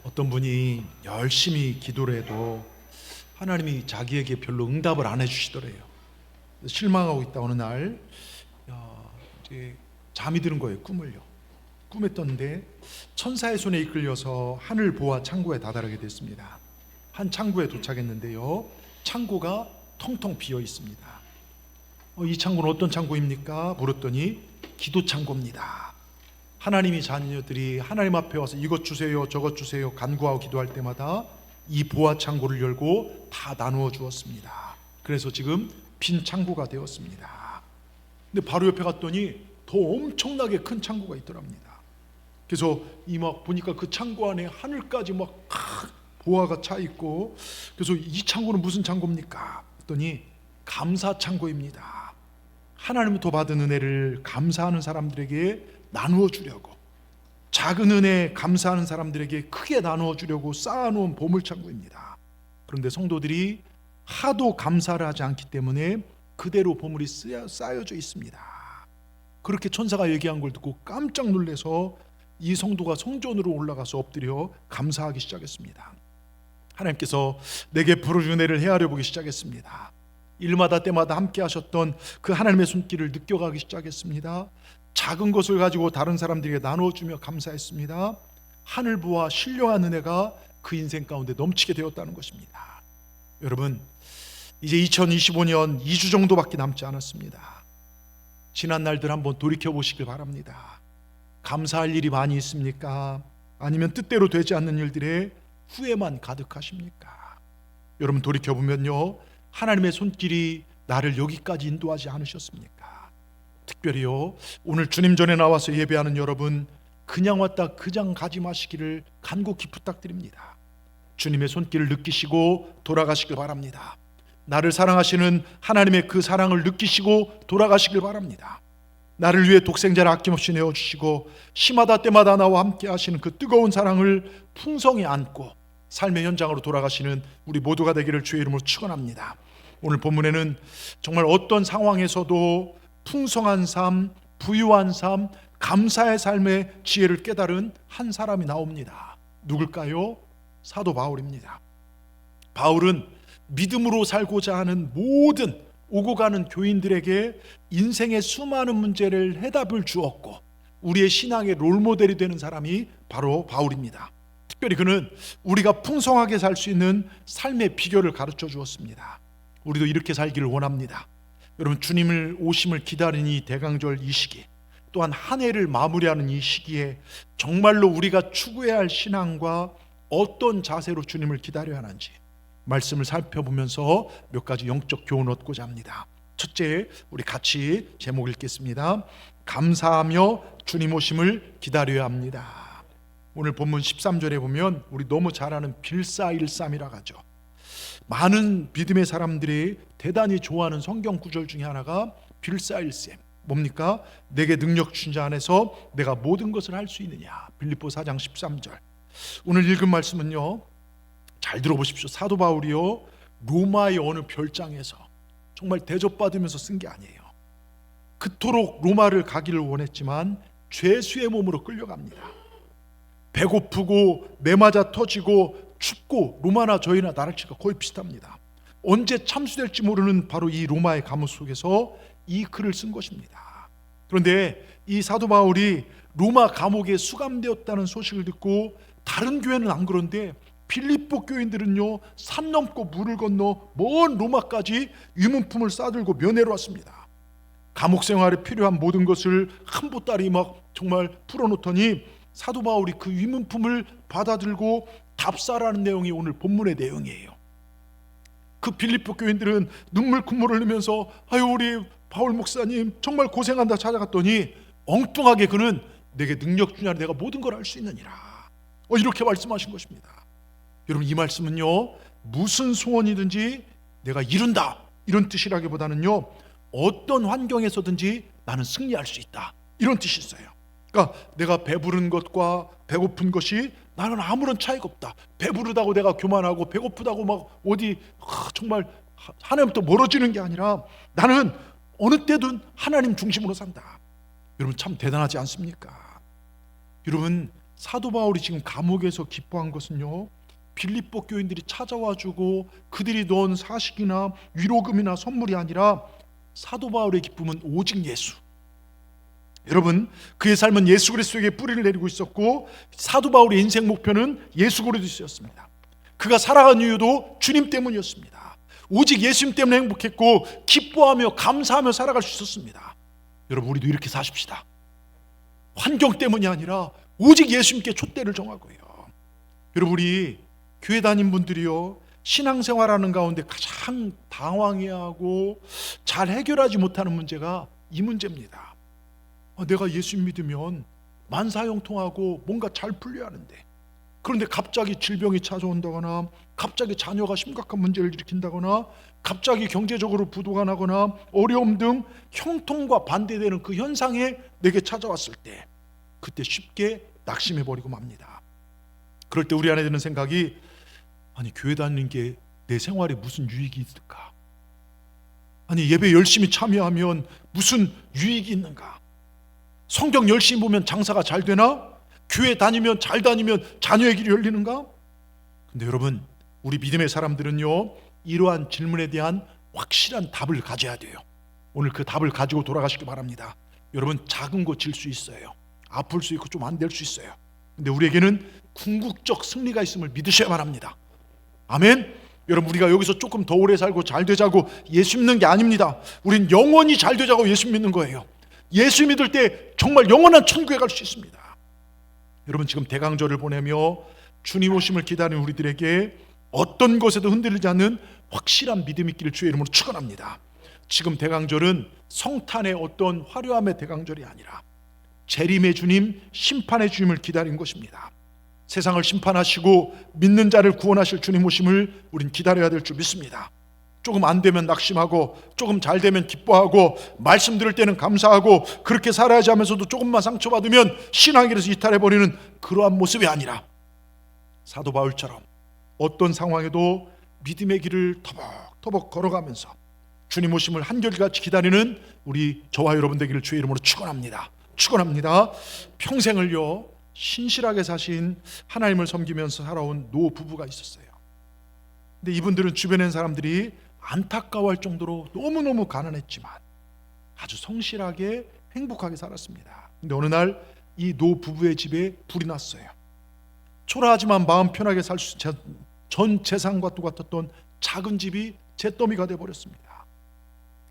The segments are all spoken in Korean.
어떤 분이 열심히 기도를 해도 하나님이 자기에게 별로 응답을 안 해주시더래요. 실망하고 있다. 어느 날 이제 잠이 드는 거예요. 꿈에 떴는데 천사의 손에 이끌려서 하늘 보아 창고에 다다르게 됐습니다. 한 창고에 도착했는데요, 창고가 텅텅 비어 있습니다. 이 창고는 어떤 창고입니까? 물었더니 기도 창고입니다. 하나님이 자녀들이 하나님 앞에 와서 이것 주세요 저것 주세요 간구하고 기도할 때마다 이 보아 창고를 열고 다 나누어 주었습니다. 그래서 지금 빈 창고가 되었습니다. 근데 바로 옆에 갔더니 더 엄청나게 큰 창고가 있더랍니다. 그래서 이 막 보니까 그 창고 안에 하늘까지 막 보아가 차 있고, 그래서 이 창고는 무슨 창고입니까? 했더니 감사 창고입니다. 하나님부터 받은 은혜를 감사하는 사람들에게 나누어 주려고, 작은 은혜 감사하는 사람들에게 크게 나누어 주려고 쌓아놓은 보물창고입니다. 그런데 성도들이 하도 감사를 하지 않기 때문에 그대로 보물이 쌓여져 있습니다. 그렇게 천사가 얘기한 걸 듣고 깜짝 놀라서 이 성도가 성전으로 올라가서 엎드려 감사하기 시작했습니다. 하나님께서 내게 부르신 은혜를 헤아려 보기 시작했습니다. 일마다 때마다 함께 하셨던 그 하나님의 손길을 느껴가기 시작했습니다. 작은 것을 가지고 다른 사람들에게 나눠주며 감사했습니다. 하늘 보아 신령한 은혜가 그 인생 가운데 넘치게 되었다는 것입니다. 여러분, 이제 2025년 2주 정도밖에 남지 않았습니다. 지난 날들 한번 돌이켜 보시길 바랍니다. 감사할 일이 많이 있습니까? 아니면 뜻대로 되지 않는 일들에 후회만 가득하십니까? 여러분, 돌이켜 보면요, 하나님의 손길이 나를 여기까지 인도하지 않으셨습니까? 특별히요, 오늘 주님 전에 나와서 예배하는 여러분, 그냥 왔다 그냥 가지 마시기를 간곡히 부탁드립니다. 주님의 손길을 느끼시고 돌아가시길 바랍니다. 나를 사랑하시는 하나님의 그 사랑을 느끼시고 돌아가시길 바랍니다. 나를 위해 독생자를 아낌없이 내어주시고 심하다 때마다 나와 함께 하시는 그 뜨거운 사랑을 풍성히 안고 삶의 현장으로 돌아가시는 우리 모두가 되기를 주의 이름으로 축원합니다. 오늘 본문에는 정말 어떤 상황에서도 풍성한 삶, 부유한 삶, 감사의 삶의 지혜를 깨달은 한 사람이 나옵니다. 누굴까요? 사도 바울입니다. 바울은 믿음으로 살고자 하는 모든 오고 가는 교인들에게 인생의 수많은 문제를 해답을 주었고, 우리의 신앙의 롤모델이 되는 사람이 바로 바울입니다. 특별히 그는 우리가 풍성하게 살 수 있는 삶의 비결을 가르쳐 주었습니다. 우리도 이렇게 살기를 원합니다. 여러분, 주님을 오심을 기다리는 이 대강절 이 시기, 또한 한 해를 마무리하는 이 시기에 정말로 우리가 추구해야 할 신앙과 어떤 자세로 주님을 기다려야 하는지 말씀을 살펴보면서 몇 가지 영적 교훈을 얻고자 합니다. 첫째, 우리 같이 제목 읽겠습니다. 감사하며 주님 오심을 기다려야 합니다. 오늘 본문 13절에 보면 우리 너무 잘 아는 빌사일삼이라고 하죠. 많은 믿음의 사람들이 대단히 좋아하는 성경 구절 중에 하나가 빌사일삼. 뭡니까? 내게 능력 주신 자 안에서 내가 모든 것을 할 수 있느냐. 빌립보 4장 13절. 오늘 읽은 말씀은요, 잘 들어보십시오. 사도 바울이요, 로마의 어느 별장에서 정말 대접받으면서 쓴 게 아니에요. 그토록 로마를 가기를 원했지만 죄수의 몸으로 끌려갑니다. 배고프고 매맞아 터지고 춥고, 로마나 저희나 나라치가 거의 비슷합니다. 언제 참수될지 모르는 바로 이 로마의 감옥 속에서 이 글을 쓴 것입니다. 그런데 이 사도 바울이 로마 감옥에 수감되었다는 소식을 듣고, 다른 교회는 안 그런데 빌립보 교인들은요, 산 넘고 물을 건너 먼 로마까지 유문품을 싸들고 면회로 왔습니다. 감옥 생활에 필요한 모든 것을 한 보따리 막 정말 풀어놓더니 사도 바울이 그 유문품을 받아들고 답사라는 내용이 오늘 본문의 내용이에요. 그 빌립보 교인들은 눈물 콧물 흘리면서 아유, 우리 바울 목사님 정말 고생한다 찾아갔더니 엉뚱하게 그는 내게 능력 주냐, 내가 모든 걸 할 수 있느니라, 이렇게 말씀하신 것입니다. 여러분, 이 말씀은요, 무슨 소원이든지 내가 이룬다 이런 뜻이라기보다는요, 어떤 환경에서든지 나는 승리할 수 있다 이런 뜻이 있어요. 그러니까 내가 배부른 것과 배고픈 것이 나는 아무런 차이가 없다. 배부르다고 내가 교만하고 배고프다고 막 어디 정말 하나님부터 멀어지는 게 아니라 나는 어느 때든 하나님 중심으로 산다. 여러분, 참 대단하지 않습니까? 여러분, 사도 바울이 지금 감옥에서 기뻐한 것은요, 빌립보 교인들이 찾아와주고 그들이 넣은 사식이나 위로금이나 선물이 아니라 사도 바울의 기쁨은 오직 예수. 여러분, 그의 삶은 예수 그리스도에게 뿌리를 내리고 있었고 사도 바울의 인생 목표는 예수 그리스도였습니다. 그가 살아간 이유도 주님 때문이었습니다. 오직 예수님 때문에 행복했고 기뻐하며 감사하며 살아갈 수 있었습니다. 여러분, 우리도 이렇게 사십시다. 환경 때문이 아니라 오직 예수님께 촛대를 정하고요. 여러분, 우리 교회 다닌 분들이요, 신앙생활하는 가운데 가장 당황해하고 잘 해결하지 못하는 문제가 이 문제입니다. 내가 예수 믿으면 만사형통하고 뭔가 잘 풀려야 하는데, 그런데 갑자기 질병이 찾아온다거나 갑자기 자녀가 심각한 문제를 일으킨다거나 갑자기 경제적으로 부도가 나거나 어려움 등 형통과 반대되는 그 현상에 내게 찾아왔을 때 그때 쉽게 낙심해버리고 맙니다. 그럴 때 우리 안에 드는 생각이, 아니 교회 다니는 게 내 생활에 무슨 유익이 있을까? 아니 예배 열심히 참여하면 무슨 유익이 있는가? 성경 열심히 보면 장사가 잘 되나? 교회 다니면 잘 다니면 자녀의 길이 열리는가? 근데 여러분, 우리 믿음의 사람들은요, 이러한 질문에 대한 확실한 답을 가져야 돼요. 오늘 그 답을 가지고 돌아가시기 바랍니다. 여러분, 작은 거 질 수 있어요. 아플 수 있고 좀 안 될 수 있어요. 근데 우리에게는 궁극적 승리가 있음을 믿으셔야만 합니다. 아멘. 여러분, 우리가 여기서 조금 더 오래 살고 잘 되자고 예수 믿는 게 아닙니다. 우린 영원히 잘 되자고 예수 믿는 거예요. 예수 믿을 때 정말 영원한 천국에 갈 수 있습니다. 여러분, 지금 대강절을 보내며 주님 오심을 기다리는 우리들에게 어떤 것에도 흔들리지 않는 확실한 믿음 있기를 주의 이름으로 축원합니다. 지금 대강절은 성탄의 어떤 화려함의 대강절이 아니라 재림의 주님, 심판의 주님을 기다리는 것입니다. 세상을 심판하시고 믿는 자를 구원하실 주님 오심을 우린 기다려야 될 줄 믿습니다. 조금 안 되면 낙심하고 조금 잘 되면 기뻐하고 말씀 들을 때는 감사하고 그렇게 살아야지 하면서도 조금만 상처받으면 신앙의 길에서 이탈해버리는 그러한 모습이 아니라 사도 바울처럼 어떤 상황에도 믿음의 길을 터벅터벅 걸어가면서 주님 오심을 한결같이 기다리는 우리 저와 여러분 되기를 주의 이름으로 축원합니다. 축원합니다. 평생을요 신실하게 사신 하나님을 섬기면서 살아온 노 부부가 있었어요. 근데 이분들은 주변에 있는 사람들이 안타까워할 정도로 너무너무 가난했지만 아주 성실하게 행복하게 살았습니다. 근데 어느 날 이 노 부부의 집에 불이 났어요. 초라하지만 마음 편하게 살 수 전 재산과 똑같았던 작은 집이 잿더미가 되어버렸습니다.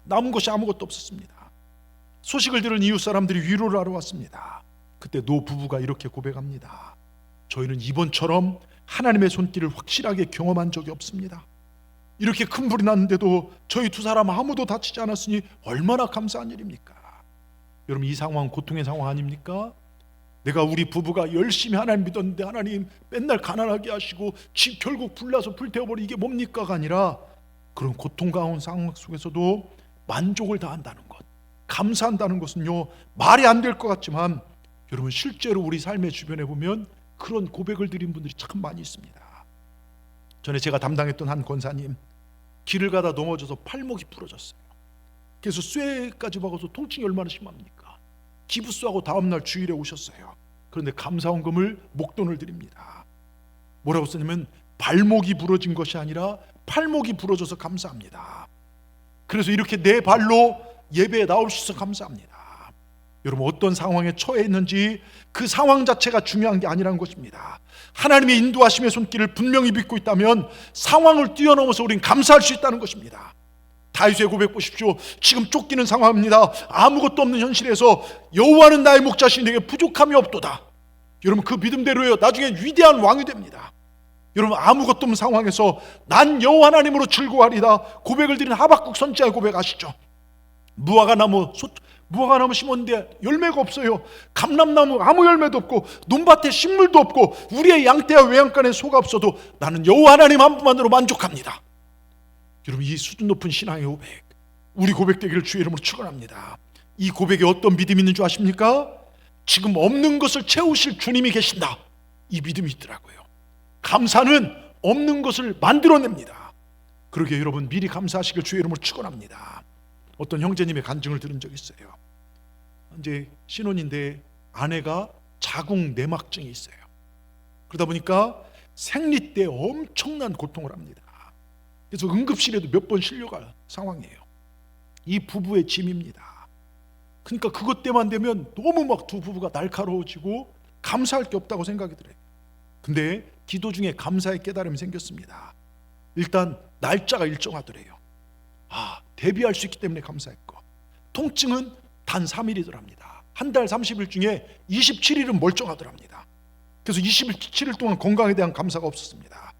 남은 것이 아무것도 없었습니다. 소식을 들은 이웃 사람들이 위로를 하러 왔습니다. 그때 노 부부가 이렇게 고백합니다. 저희는 이번처럼 하나님의 손길을 확실하게 경험한 적이 없습니다. 이렇게 큰 불이 났는데도 저희 두 사람 아무도 다치지 않았으니 얼마나 감사한 일입니까? 여러분, 이 상황 고통의 상황 아닙니까? 내가 우리 부부가 열심히 하나님 믿었는데 하나님 맨날 가난하게 하시고 집 결국 불나서 불태워버리, 이게 뭡니까가 아니라 그런 고통 가운 상황 속에서도 만족을 다한다는 것, 감사한다는 것은요 말이 안 될 것 같지만 여러분, 실제로 우리 삶의 주변에 보면 그런 고백을 드린 분들이 참 많이 있습니다. 전에 제가 담당했던 한 권사님, 길을 가다 넘어져서 팔목이 부러졌어요. 그래서 쇠까지 박아서 통증이 얼마나 심합니까? 기부스하고 다음날 주일에 오셨어요. 그런데 감사원금을 목돈을 드립니다. 뭐라고 썼냐면 발목이 부러진 것이 아니라 팔목이 부러져서 감사합니다. 그래서 이렇게 내 발로 예배에 나올 수 있어서 감사합니다. 여러분, 어떤 상황에 처해 있는지 그 상황 자체가 중요한 게 아니라는 것입니다. 하나님의 인도하심의 손길을 분명히 믿고 있다면 상황을 뛰어넘어서 우린 감사할 수 있다는 것입니다. 다윗의 고백 보십시오. 지금 쫓기는 상황입니다. 아무것도 없는 현실에서 여호와는 나의 목자시니 내게 부족함이 없도다. 여러분, 그 믿음대로요 나중에 위대한 왕이 됩니다. 여러분, 아무것도 없는 상황에서 난 여호와 하나님으로 즐거워하리다 고백을 드린 하박국 선지자의 고백 아시죠? 무화과나무 심었는데 열매가 없어요. 감람나무 아무 열매도 없고 논밭에 식물도 없고 우리의 양떼와 외양간에 소가 없어도 나는 여호와 하나님 한 분만으로 만족합니다. 여러분, 이 수준 높은 신앙의 고백, 우리 고백되기를 주의 이름으로 축원합니다. 이 고백에 어떤 믿음이 있는 줄 아십니까? 지금 없는 것을 채우실 주님이 계신다, 이 믿음이 있더라고요. 감사는 없는 것을 만들어냅니다. 그러게 여러분, 미리 감사하시길 주의 이름으로 축원합니다. 어떤 형제님의 간증을 들은 적이 있어요. 이제 신혼인데 아내가 자궁 내막증이 있어요. 그러다 보니까 생리 때 엄청난 고통을 합니다. 그래서 응급실에도 몇 번 실려갈 상황이에요. 이 부부의 짐입니다. 그러니까 그것 때만 되면 너무 막 두 부부가 날카로워지고 감사할 게 없다고 생각이 들어요. 근데 기도 중에 감사의 깨달음이 생겼습니다. 일단 날짜가 일정하더래요. 대비할 수 있기 때문에 감사했고, 통증은 단 3일이더랍니다. 한 달 30일 중에 27일은 멀쩡하더랍니다. 그래서 27일 동안 건강에 대한 감사가 없었습니다.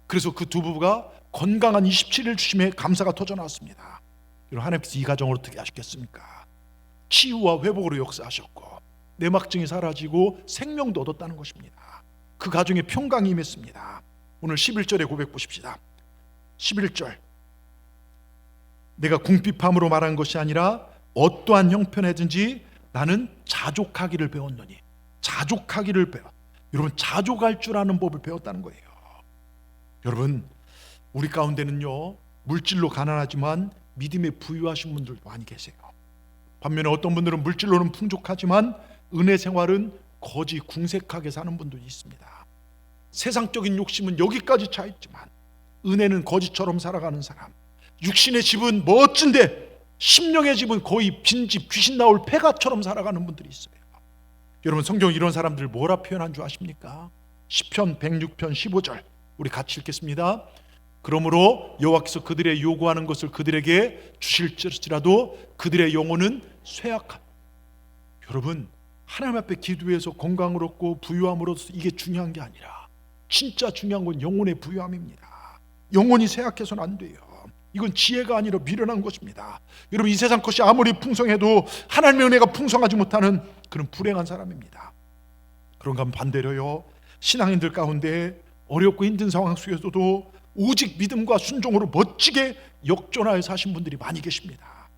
그래서 그 두 부부가 건강한 27일 주심에 감사가 터져나왔습니다. 여러분, 하나님께서 이 가정을 어떻게 하셨겠습니까? 치유와 회복으로 역사하셨고 내막증이 사라지고 생명도 얻었다는 것입니다. 그 가정에 평강이 임했습니다. 오늘 11절의 고백 보십시다. 11절, 내가 궁핍함으로 말한 것이 아니라 어떠한 형편에든지 나는 자족하기를 배웠노니. 자족하기를 배워. 여러분, 자족할 줄 아는 법을 배웠다는 거예요. 여러분, 우리 가운데는요, 물질로 가난하지만 믿음에 부유하신 분들도 많이 계세요. 반면에 어떤 분들은 물질로는 풍족하지만 은혜 생활은 거지 궁색하게 사는 분도 있습니다. 세상적인 욕심은 여기까지 차 있지만 은혜는 거지처럼 살아가는 사람, 육신의 집은 멋진데 심령의 집은 거의 빈집, 귀신 나올 폐가처럼 살아가는 분들이 있어요. 여러분, 성경 이런 사람들 뭐라 표현한 줄 아십니까? 시편 106편 15절 우리 같이 읽겠습니다. 그러므로 여호와께서 그들의 요구하는 것을 그들에게 주실지라도 그들의 영혼은 쇠약함. 여러분, 하나님 앞에 기도해서 건강을 얻고 부유함을 얻어서 이게 중요한 게 아니라 진짜 중요한 건 영혼의 부유함입니다. 영혼이 쇠약해서는 안 돼요. 이건 지혜가 아니라 미련한 것입니다. 여러분, 이 세상 것이 아무리 풍성해도 하나님의 은혜가 풍성하지 못하는 그런 불행한 사람입니다. 그런가 하면 반대로요, 신앙인들 가운데 어렵고 힘든 상황 속에서도 오직 믿음과 순종으로 멋지게 역전하여 사신 분들이 많이 계십니다.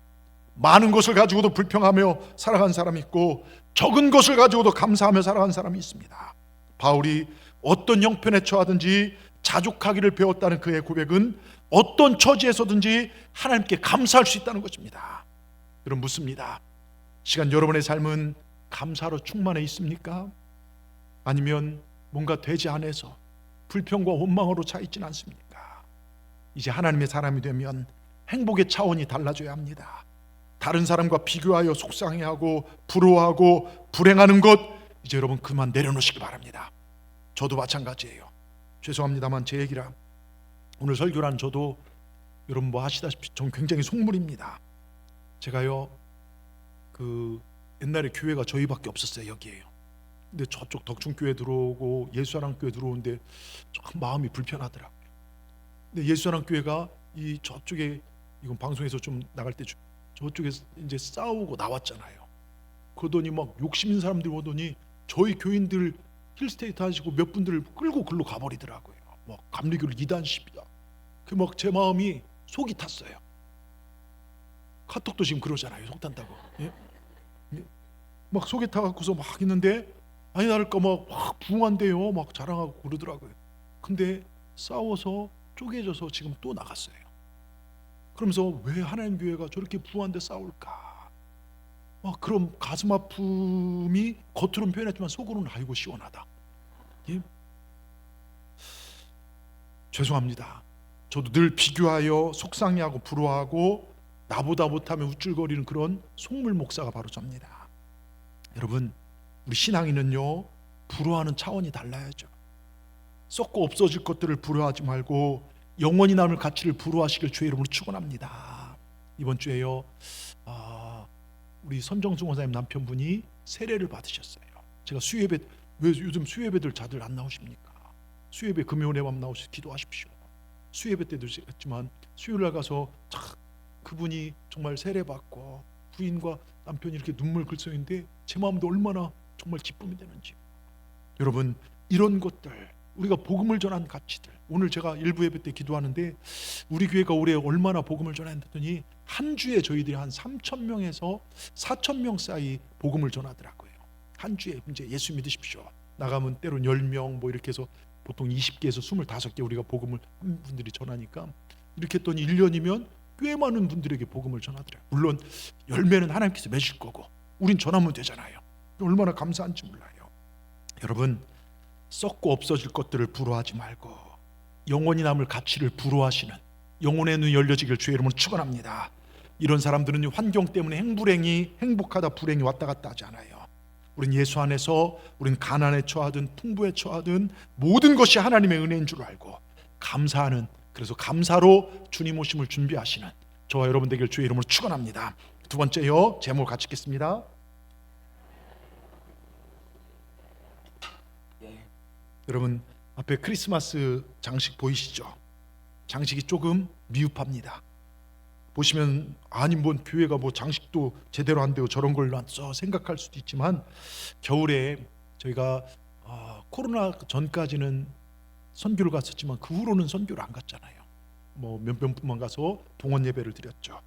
많은 것을 가지고도 불평하며 살아간 사람이 있고 적은 것을 가지고도 감사하며 살아간 사람이 있습니다. 바울이 어떤 형편에 처하든지 자족하기를 배웠다는 그의 고백은 어떤 처지에서든지 하나님께 감사할 수 있다는 것입니다. 여러분, 묻습니다. 시간 여러분의 삶은 감사로 충만해 있습니까? 아니면 뭔가 되지 않아서 불평과 원망으로 차 있지는 않습니까? 이제 하나님의 사람이 되면 행복의 차원이 달라져야 합니다. 다른 사람과 비교하여 속상해하고 부러워하고 불행하는 것, 이제 여러분 그만 내려놓으시기 바랍니다. 저도 마찬가지예요. 죄송합니다만 제 얘기라. 오늘 설교란 저도 여러분 뭐 아시다시피 전 굉장히 속물입니다. 제가요, 그 옛날에 교회가 저희밖에 없었어요. 여기에요. 근데 저쪽 덕충교회 들어오고 예수사랑교회 들어오는데 참 마음이 불편하더라고요. 근데 예수사랑교회가 이 저쪽에, 이건 방송에서 좀 나갈 때 저쪽에 이제 싸우고 나왔잖아요. 그러더니 막 욕심 있는 사람들이 오더니 저희 교인들 힐스테이트 하시고 몇 분들을 끌고 글로 가버리더라고요. 막 감리교를 이단십이다. 그 막 제 마음이 속이 탔어요. 카톡도 지금 그러잖아요. 속 탄다고. 예? 막 속이 타갖고서 막 있는데 아니 나를까 막 부흥한대요. 막 자랑하고 그러더라고요. 근데 싸워서 쪼개져서 지금 또 나갔어요. 그러면서 왜 하나님 교회가 저렇게 부흥한데 싸울까? 막 그럼 가슴 아픔이 겉으로는 표현했지만 속으로는 아이고 시원하다. 예? 죄송합니다. 저도 늘 비교하여 속상해하고 부러워하고 나보다 못하면 우쭐거리는 그런 속물 목사가 바로 접니다. 여러분, 우리 신앙인은요, 부러워하는 차원이 달라야죠. 썩고 없어질 것들을 부러워하지 말고 영원히 남을 가치를 부러워하시길 주의 이름으로 축원합니다. 이번 주에요, 우리 선정승 원사님 남편분이 세례를 받으셨어요. 제가 수요예배, 왜 요즘 수요예배들 다들 안 나오십니까? 수요예배 금요일에 밤 나오셔서 기도하십시오. 수요예배 때도 했지만 수요일날 가서 그분이 정말 세례받고 부인과 남편이 이렇게 눈물 글썽인데 제 마음도 얼마나 정말 기쁨이 되는지. 여러분, 이런 것들, 우리가 복음을 전한 가치들, 오늘 제가 일부 예배 때 기도하는데 우리 교회가 올해 얼마나 복음을 전했더니 한 주에 저희들이 한 3,000명에서 4,000명 사이 복음을 전하더라고요. 한 주에. 이제 예수 믿으십시오. 나가면 때론 10명 뭐 이렇게 해서 보통 20개에서 25개 우리가 복음을 한 분들이 전하니까 이렇게 했더니 1년이면 꽤 많은 분들에게 복음을 전하더라고요. 물론 열매는 하나님께서 맺을 거고 우린 전하면 되잖아요. 얼마나 감사한지 몰라요. 여러분, 썩고 없어질 것들을 부러워하지 말고 영원히 남을 가치를 부러워하시는 영혼의 눈이 열려지길 주의 이름으로 축원합니다. 이런 사람들은 환경 때문에 행복하다 불행이 왔다 갔다 하지 않아요. 우린 예수 안에서 우린 가난에 처하든 풍부에 처하든 모든 것이 하나님의 은혜인 줄 알고 감사하는, 그래서 감사로 주님 오심을 준비하시는 저와 여러분 되길 주의 이름으로 축원합니다. 두 번째요, 제목을 같이 읽겠습니다. 여러분 앞에 크리스마스 장식 보이시죠? 장식이 조금 미흡합니다. 보시면 아니 뭔 교회가 뭐 장식도 제대로 안 되고 저런 걸 놨어 생각할 수도 있지만, 겨울에 저희가 코로나 전까지는 선교를 갔었지만 그 후로는 선교를 안 갔잖아요. 뭐 몇몇 분만 가서 동원 예배를 드렸죠.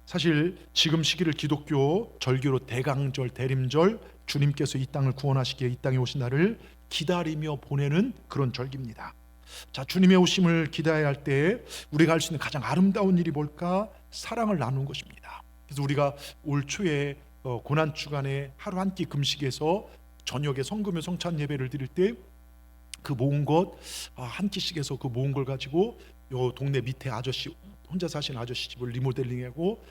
사실 지금 시기를 기독교 절기로 대강절, 대림절, 주님께서 이 땅을 구원하시기에 이 땅에 오신 날을 기다리며 보내는 그런 절기입니다. 자, 주님의 오심을 기다려야 할 때 우리가 할 수 있는 가장 아름다운 일이 뭘까? 사랑을 나누는 것입니다. 그래서 우리가 올 초에 고난 주간에 하루 한 끼 금식에서 저녁에 성금요 성찬 예배를 드릴 때 그 모은 것 한 끼씩 해서 그 모은 걸 가지고 요 동네 밑에 아저씨, 혼자 사시는 아저씨 집을 리모델링하고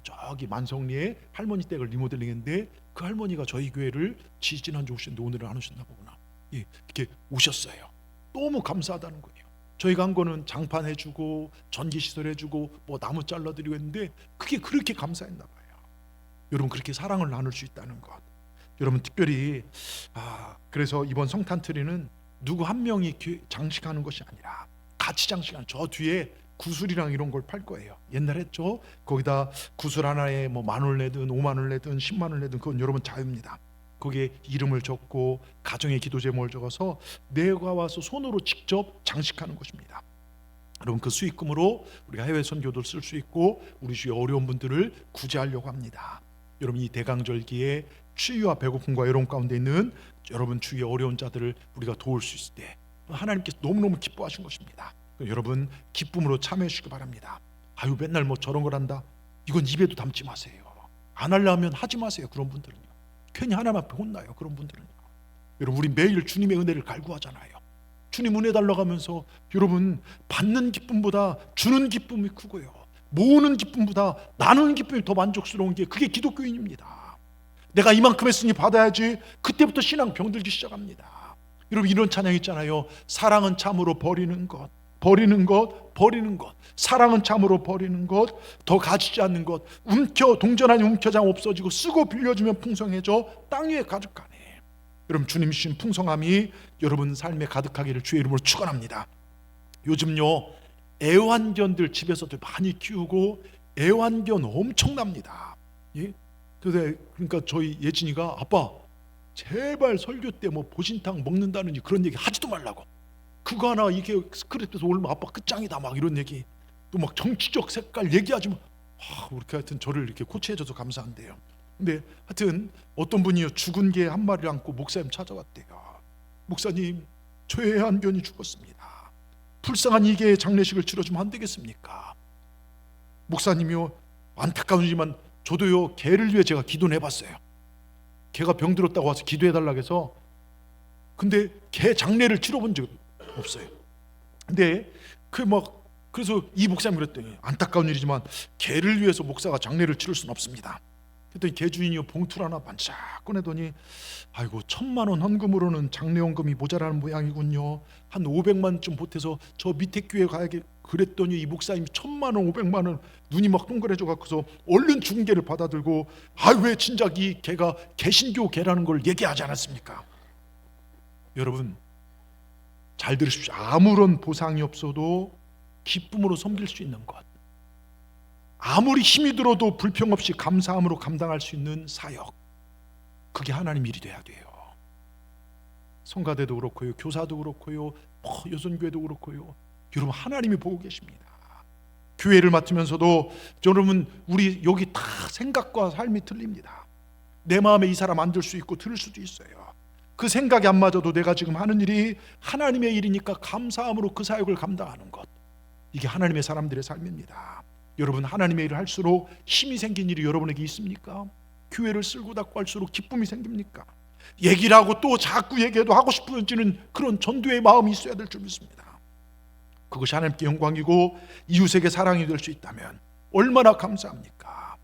저기 만성리에 할머니 댁을 리모델링했는데 그 할머니가 저희 교회를 지지난주 오셨는데 오늘은 안 오셨나 보구나. 예, 이렇게 오셨어요. 너무 감사하다는 거예요. 저희가 한 거는 장판 해주고 전기시설 해주고 뭐 나무 잘라드리고 했는데 그게 그렇게 감사했나 봐요. 여러분, 그렇게 사랑을 나눌 수 있다는 것, 여러분 특별히 그래서 이번 성탄트리는 누구 한 명이 장식하는 것이 아니라 같이 장식하는, 저 뒤에 구슬이랑 이런 걸 팔 거예요. 옛날에 했죠. 거기다 구슬 하나에 뭐 10,000원 내든 50,000원 내든 100,000원 내든 그건 여러분 자유입니다. 거기에 이름을 적고 가정의 기도 제목을 적어서 내가 와서 손으로 직접 장식하는 것입니다. 여러분, 그 수익금으로 우리가 해외 선교도 쓸 수 있고 우리 주위에 어려운 분들을 구제하려고 합니다. 여러분, 이 대강절기에 추위와 배고픔과 외로움 가운데 있는 여러분 주위의 어려운 자들을 우리가 도울 수 있을 때 하나님께서 너무너무 기뻐하신 것입니다. 여러분, 기쁨으로 참여해 주시기 바랍니다. 아유, 맨날 뭐 저런 걸 한다, 이건 입에도 담지 마세요. 안 하려면 하지 마세요. 그런 분들은요, 괜히 하나님 앞에 혼나요. 그런 분들은요. 여러분, 우리 매일 주님의 은혜를 갈구하잖아요. 주님 은혜 달라고 하면서 여러분, 받는 기쁨보다 주는 기쁨이 크고요, 모으는 기쁨보다 나누는 기쁨이 더 만족스러운 게 그게 기독교인입니다. 내가 이만큼 했으니 받아야지, 그때부터 신앙 병들기 시작합니다. 여러분, 이런 찬양 있잖아요. 사랑은 참으로 버리는 것, 버리는 것, 버리는 것. 사랑은 참으로 버리는 것, 더 가지지 않는 것. 동전하니 움켜장 없어지고 쓰고 빌려주면 풍성해져 땅 위에 가득하네. 여러분, 주님 주신 풍성함이 여러분 삶에 가득하기를 주의 이름으로 축원합니다. 요즘요, 애완견들 집에서도 많이 키우고 애완견 엄청납니다. 예? 그러니까 저희 예진이가 아빠 제발 설교 때 뭐 보신탕 먹는다는지 그런 얘기 하지도 말라고, 그거 하나 이게 스크립트에서 올리면 아빠 끝장이다 막 이런 얘기, 또 막 정치적 색깔 얘기하지 마. 그렇게 하여튼 저를 이렇게 코치해줘서 감사한데요. 근데 하여튼 어떤 분이요, 죽은 개 한 마리를 안고 목사님 찾아왔대요. 목사님, 저의 애완견이 죽었습니다. 불쌍한 이 개의 장례식을 치러주면 안 되겠습니까? 목사님이요, 안타까우지만 저도요, 개를 위해 제가 기도를 해봤어요. 개가 병들었다고 와서 기도해달라고 해서, 근데 개 장례를 치러본 적 없어요. 근데 그래서 이 목사님 그랬더니, 안타까운 일이지만 개를 위해서 목사가 장례를 치를 수는 없습니다. 그랬더니 개 주인이 봉투를 하나 반짝 꺼내더니, 아이고 1,000,000원 헌금으로는 장례원금이 모자라는 모양이군요. 한 500만원쯤 보태서 저 밑에 교회 가야겠. 그랬더니 이 목사님이 1,000,000원 500만원 눈이 막 동그래져 갖고서 얼른 죽은 개를 받아들고, 왜 진작 이 개가 개신교 개라는 걸 얘기하지 않았습니까? 여러분, 잘 들으십시오. 아무런 보상이 없어도 기쁨으로 섬길 수 있는 것, 아무리 힘이 들어도 불평 없이 감사함으로 감당할 수 있는 사역, 그게 하나님 일이 돼야 돼요. 성가대도 그렇고요, 교사도 그렇고요, 여선교회도 그렇고요. 여러분, 하나님이 보고 계십니다. 교회를 맡으면서도 여러분, 우리 여기 다 생각과 삶이 틀립니다. 내 마음에 이 사람 안 들 수 있고 들을 수도 있어요. 그 생각이 안 맞아도 내가 지금 하는 일이 하나님의 일이니까 감사함으로 그 사역을 감당하는 것, 이게 하나님의 사람들의 삶입니다. 여러분, 하나님의 일을 할수록 힘이 생긴 일이 여러분에게 있습니까? 교회를 쓸고 닦고 할수록 기쁨이 생깁니까? 얘기를 하고 또 자꾸 얘기해도 하고 싶어지는 그런 전도의 마음이 있어야 될 줄 믿습니다. 그것이 하나님께 영광이고 이웃에게 사랑이 될 수 있다면 얼마나 감사합니까?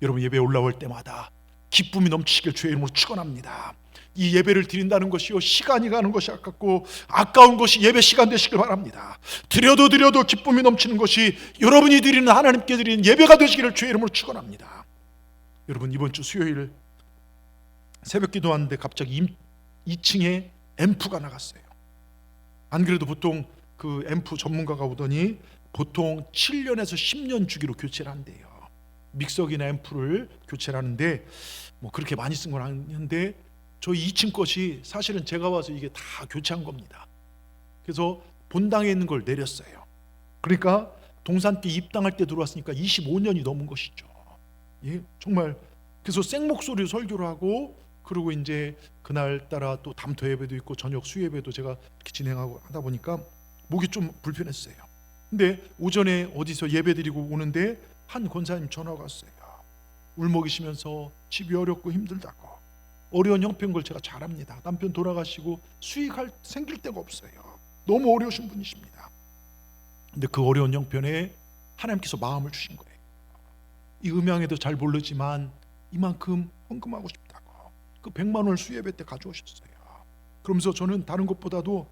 여러분, 예배 올라올 때마다 기쁨이 넘치길 주의 이름으로 축원합니다. 이 예배를 드린다는 것이요, 시간이 가는 것이 아깝고 아까운 것이 예배 시간 되시길 바랍니다. 드려도 기쁨이 넘치는 것이 여러분이 드리는, 하나님께 드리는 예배가 되시기를 주의 이름으로 축원합니다. 여러분, 이번 주 수요일 새벽 기도하는데 갑자기 2층에 앰프가 나갔어요. 안 그래도 보통 그 앰프 전문가가 오더니 보통 7년에서 10년 주기로 교체를 한대요. 믹서기나 앰프를 교체를 하는데 뭐 그렇게 많이 쓴 건 아닌데 저희 2층 것이 사실은 제가 와서 이게 다 교체한 겁니다. 그래서 본당에 있는 걸 내렸어요. 그러니까 동산께 입당할 때 들어왔으니까 25년이 넘은 것이죠. 예, 정말. 그래서 생목소리로 설교를 하고, 그리고 이제 그날따라 또 담토 예배도 있고 저녁 수예배도 제가 이렇게 진행하고 하다 보니까 목이 좀 불편했어요. 근데 오전에 어디서 예배 드리고 오는데 한 권사님 전화가 왔어요. 울먹이시면서 집이 어렵고 힘들다고. 어려운 형편인 걸 제가 잘 압니다. 남편 돌아가시고 생길 데가 없어요. 너무 어려우신 분이십니다. 근데 그 어려운 형편에 하나님께서 마음을 주신 거예요. 이 음향에도 잘 모르지만 이만큼 헌금하고 싶다고. 그 100만 원을 수예배 때 가져오셨어요. 그러면서 저는 다른 것보다도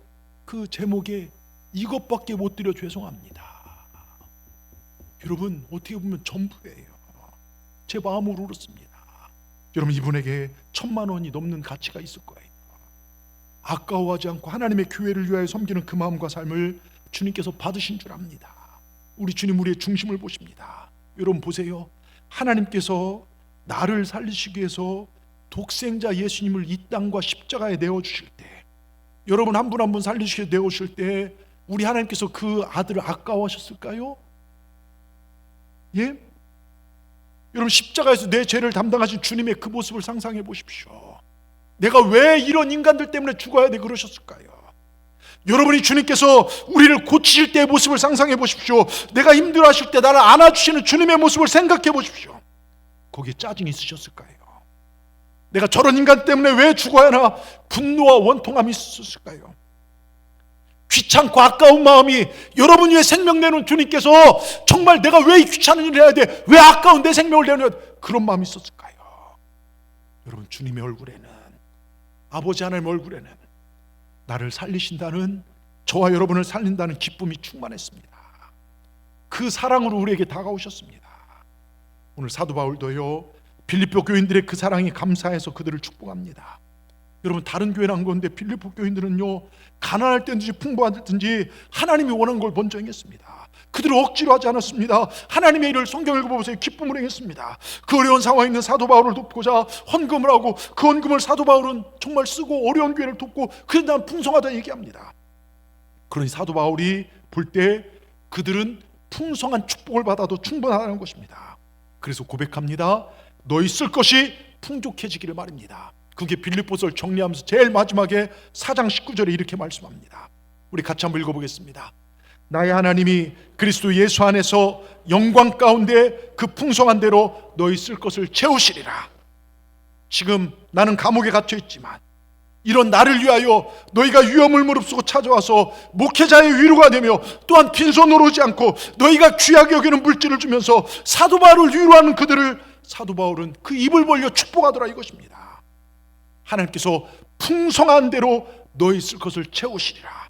그 제목에 이것밖에 못 드려 죄송합니다. 여러분, 어떻게 보면 전부예요. 제 마음으로 울었습니다. 여러분, 이분에게 1000만 원이 넘는 가치가 있을 거예요. 아까워하지 않고 하나님의 교회를 위하여 섬기는 그 마음과 삶을 주님께서 받으신 줄 압니다. 우리 주님, 우리의 중심을 보십니다. 여러분 보세요. 하나님께서 나를 살리시기 위해서 독생자 예수님을 이 땅과 십자가에 내어주실 때, 여러분 한 분 한 분 살리시기 위해 내어주실 때 우리 하나님께서 그 아들을 아까워하셨을까요? 예? 여러분, 십자가에서 내 죄를 담당하신 주님의 그 모습을 상상해 보십시오. 내가 왜 이런 인간들 때문에 죽어야 돼 그러셨을까요? 여러분이 주님께서 우리를 고치실 때의 모습을 상상해 보십시오. 내가 힘들어하실 때 나를 안아주시는 주님의 모습을 생각해 보십시오. 거기에 짜증이 있으셨을까요? 내가 저런 인간 때문에 왜 죽어야 하나 분노와 원통함이 있었을까요? 귀찮고 아까운 마음이, 여러분 위해 생명 내놓은 주님께서 정말 내가 왜 이 귀찮은 일을 해야 돼, 왜 아까운 내 생명을 내놓아야 돼, 그런 마음이 있었을까요? 여러분, 주님의 얼굴에는, 아버지 하나님 얼굴에는 나를 살리신다는, 저와 여러분을 살린다는 기쁨이 충만했습니다. 그 사랑으로 우리에게 다가오셨습니다. 오늘 사도 바울도요, 빌립보 교인들의 그 사랑이 감사해서 그들을 축복합니다. 여러분, 다른 교회는 안 그런데 빌립보 교인들은요, 가난할 때든지 풍부할 때든지 하나님이 원한 걸 먼저 행했습니다. 그들을 억지로 하지 않았습니다. 하나님의 일을 성경 읽어보세요. 기쁨으로 행했습니다. 그 어려운 상황에 있는 사도 바울을 돕고자 헌금을 하고, 그 헌금을 사도 바울은 정말 쓰고 어려운 교회를 돕고, 그래서 난 풍성하다 얘기합니다. 그러니 사도 바울이 볼 때 그들은 풍성한 축복을 받아도 충분하다는 것입니다. 그래서 고백합니다. 너희 쓸 것이 풍족해지기를 말입니다. 그게 빌립보서를 정리하면서 제일 마지막에 4장 19절에 이렇게 말씀합니다. 우리 같이 한번 읽어보겠습니다. 나의 하나님이 그리스도 예수 안에서 영광 가운데 그 풍성한 대로 너희 쓸 것을 채우시리라. 지금 나는 감옥에 갇혀 있지만 이런 나를 위하여 너희가 위험을 무릅쓰고 찾아와서 목회자의 위로가 되며, 또한 빈손으로 오지 않고 너희가 귀하게 여기는 물질을 주면서 사도 바울을 위로하는 그들을 사도 바울은 그 입을 벌려 축복하더라 이것입니다. 하나님께서 풍성한 대로 너희 쓸 것을 채우시리라.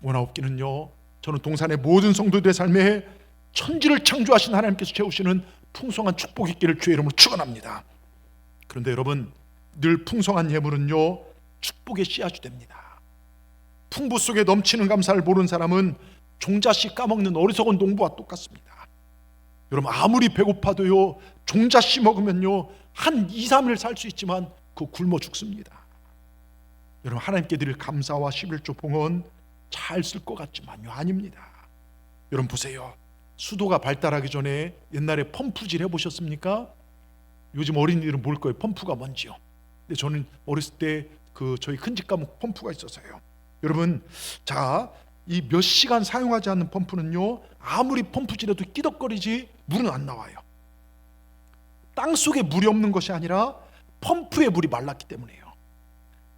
원하옵기는요, 저는 동산의 모든 성도들의 삶에 천지를 창조하신 하나님께서 채우시는 풍성한 축복이 있기를 주의 이름으로 축원합니다. 그런데 여러분, 늘 풍성한 예물은요, 축복의 씨앗이 됩니다. 풍부 속에 넘치는 감사를 모르는 사람은 종자씨 까먹는 어리석은 농부와 똑같습니다. 여러분, 아무리 배고파도요, 종자씨 먹으면요 한 2, 3일 살 수 있지만 그 굶어 죽습니다. 여러분, 하나님께 드릴 감사와 11조 봉헌 잘 쓸 것 같지만요, 아닙니다. 여러분 보세요. 수도가 발달하기 전에 옛날에 펌프질 해보셨습니까? 요즘 어린이들은 모를 거예요. 펌프가 뭔지요. 근데 저는 어렸을 때 그 저희 큰집 가면 펌프가 있었어요. 여러분, 자, 이 몇 시간 사용하지 않는 펌프는요, 아무리 펌프질해도 끼덕거리지 물은 안 나와요. 땅 속에 물이 없는 것이 아니라 펌프에 물이 말랐기 때문에요.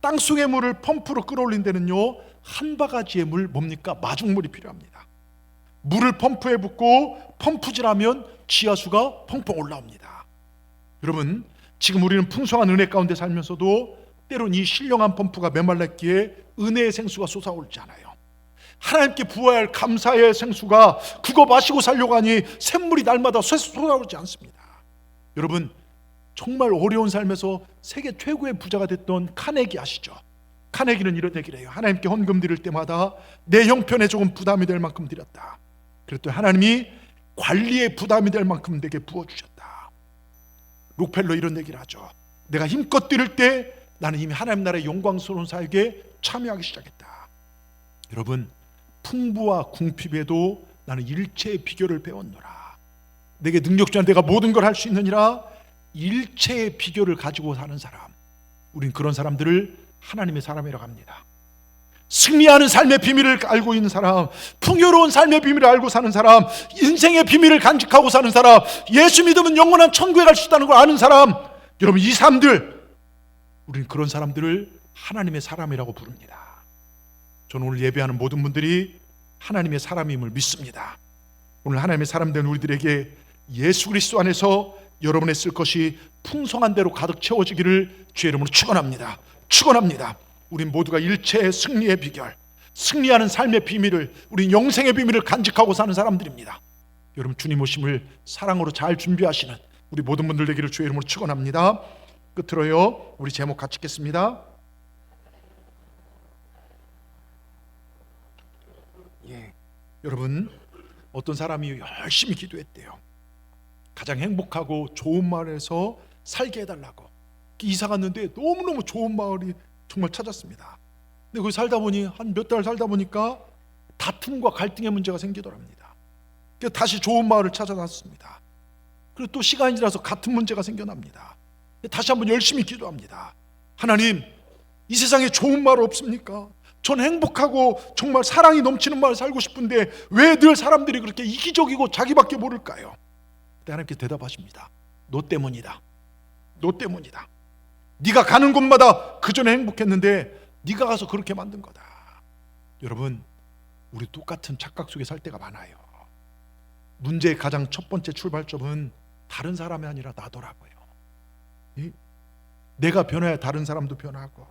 땅속의 물을 펌프로 끌어올린 데는요, 한 바가지의 물, 뭡니까? 마중물이 필요합니다. 물을 펌프에 붓고 펌프질하면 지하수가 펑펑 올라옵니다. 여러분, 지금 우리는 풍성한 은혜 가운데 살면서도 때론 이 신령한 펌프가 메말랐기에 은혜의 생수가 솟아오르지 않아요. 하나님께 부어야 할 감사의 생수가 그거 마시고 살려고 하니 샘물이 날마다 솟아오르지 않습니다. 여러분, 정말 어려운 삶에서 세계 최고의 부자가 됐던 카네기 아시죠? 카네기는 이런 얘기를 해요. 하나님께 헌금 드릴 때마다 내 형편에 조금 부담이 될 만큼 드렸다. 그랬더니 하나님이 관리에 부담이 될 만큼 내게 부어주셨다. 록펠러 이런 얘기를 하죠. 내가 힘껏 드릴 때 나는 이미 하나님 나라의 영광스러운 사역에 참여하기 시작했다. 여러분, 풍부와 궁핍에도 나는 일체의 비결을 배웠노라. 내게 능력 주한 내가 모든 걸 할 수 있느니라. 일체의 비결을 가지고 사는 사람, 우린 그런 사람들을 하나님의 사람이라고 합니다. 승리하는 삶의 비밀을 알고 있는 사람, 풍요로운 삶의 비밀을 알고 사는 사람, 인생의 비밀을 간직하고 사는 사람, 예수 믿으면 영원한 천국에 갈 수 있다는 걸 아는 사람, 여러분, 이 사람들, 우리는 그런 사람들을 하나님의 사람이라고 부릅니다. 저는 오늘 예배하는 모든 분들이 하나님의 사람임을 믿습니다. 오늘 하나님의 사람 된 우리들에게 예수 그리스도 안에서 여러분의 쓸 것이 풍성한 대로 가득 채워지기를 주의 이름으로 축원합니다. 축원합니다. 우린 모두가 일체의 승리의 비결, 승리하는 삶의 비밀을, 우린 영생의 비밀을 간직하고 사는 사람들입니다. 여러분, 주님 오심을 사랑으로 잘 준비하시는 우리 모든 분들 되기를 주의 이름으로 축원합니다. 끝으로요, 우리 제목 같이 읽겠습니다. 여러분, 어떤 사람이 열심히 기도했대요. 가장 행복하고 좋은 마을에서 살게 해달라고. 이사 갔는데 너무너무 좋은 마을이 정말 찾았습니다. 근데 거기 살다 보니 한 몇 달 살다 보니까 다툼과 갈등의 문제가 생기더랍니다. 그래서 다시 좋은 마을을 찾아놨습니다. 그리고 또 시간이 지나서 같은 문제가 생겨납니다. 다시 한번 열심히 기도합니다. 하나님, 이 세상에 좋은 마을 없습니까? 전 행복하고 정말 사랑이 넘치는 마을 살고 싶은데 왜 늘 사람들이 그렇게 이기적이고 자기밖에 모를까요? 그때 하나님께 대답하십니다. 너 때문이다. 너 때문이다. 네가 가는 곳마다 그 전에 행복했는데 네가 가서 그렇게 만든 거다. 여러분, 우리 똑같은 착각 속에 살 때가 많아요. 문제의 가장 첫 번째 출발점은 다른 사람이 아니라 나더라고요. 내가 변해야 다른 사람도 변하고,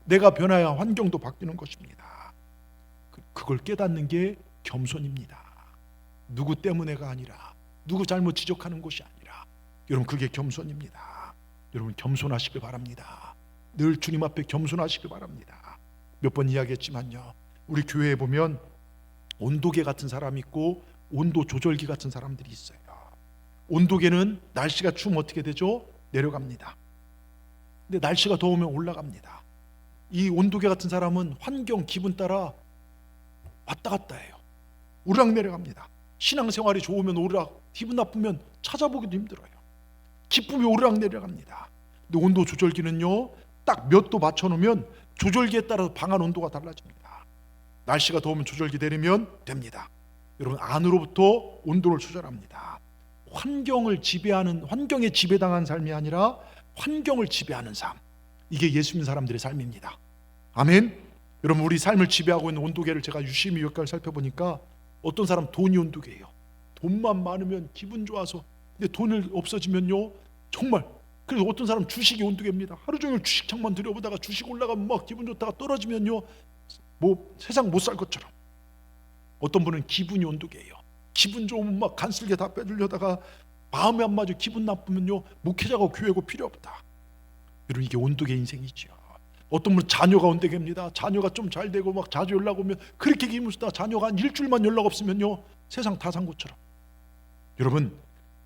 내가 변해야 환경도 바뀌는 것입니다. 그걸 깨닫는 게 겸손입니다. 누구 때문에가 아니라, 누구 잘못 지적하는 것이 아니라, 여러분, 그게 겸손입니다. 여러분, 겸손하시길 바랍니다. 늘 주님 앞에 겸손하시길 바랍니다. 몇 번 이야기했지만요, 우리 교회에 보면 온도계 같은 사람이 있고 온도 조절기 같은 사람들이 있어요. 온도계는 날씨가 추우면 어떻게 되죠? 내려갑니다. 근데 날씨가 더우면 올라갑니다. 이 온도계 같은 사람은 환경, 기분 따라 왔다 갔다 해요. 오르락 내려갑니다. 신앙생활이 좋으면 오르락, 기분 나쁘면 찾아보기도 힘들어요. 기쁨이 오르락 내려갑니다. 근데 온도 조절기는요, 딱 몇 도 맞춰놓으면 조절기에 따라서 방안 온도가 달라집니다. 날씨가 더우면 조절기 내리면 됩니다. 여러분, 안으로부터 온도를 조절합니다. 환경을 지배하는, 환경에 지배당한 삶이 아니라 환경을 지배하는 삶, 이게 예수 믿는 사람들의 삶입니다. 아멘. 여러분, 우리 삶을 지배하고 있는 온도계를 제가 유심히 몇 가지 살펴보니까 어떤 사람 돈이 온도계예요. 돈만 많으면 기분 좋아서. 근데 돈을 없어지면요, 정말. 그래서 어떤 사람 주식이 온도계입니다. 하루 종일 주식창만 들여보다가 주식 올라가면 막 기분 좋다가 떨어지면요, 뭐 세상 못 살 것처럼. 어떤 분은 기분이 온도계예요. 기분 좋으면 막 간슬게 다 빼주려다가 마음에 안 맞아 기분 나쁘면요, 목회자가 교회고 필요 없다. 여러분, 이게 온도계 인생이죠. 어떤 분은 자녀가 온도계입니다. 자녀가 좀 잘 되고 막 자주 연락 오면 그렇게 기분 좋다. 자녀가 한 일주일만 연락 없으면요, 세상 다 산 것처럼. 여러분,